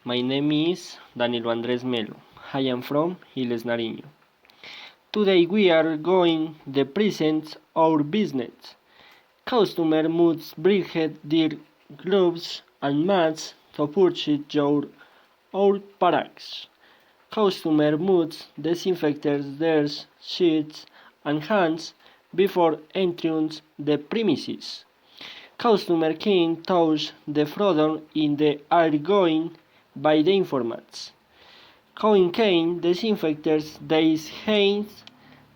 My name is Danilo Andres Melo. I am from Giles Nariño. Today we are going to present our business. Customer must bring their gloves and masks to purchase our products. Customer must disinfect their sheets and hands before entering the premises. Customer can touch the product in the are going by the informats. Coin can disinfect their hands,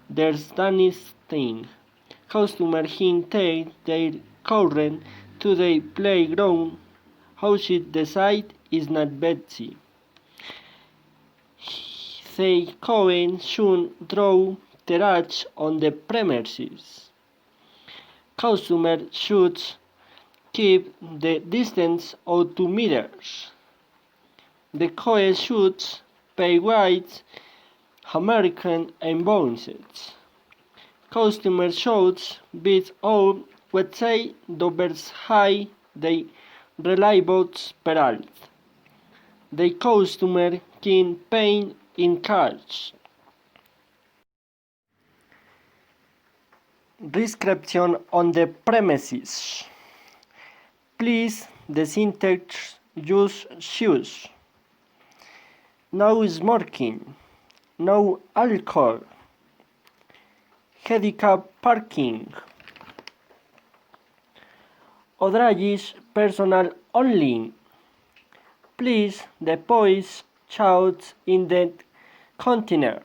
their damaged thing. Customer can take their children to the playground. House the site is not busy. They can should draw trash on the premises. Customer should keep the distance of 2 meters. The coin should pay with American invoices. Customers should bid on website diversify the reliable product. The customer can pay in cash. Description on the premises. Please disinfect your shoes. No smoking. No alcohol. Handicap parking. Authorized personnel only. Please deposit shots in the containers.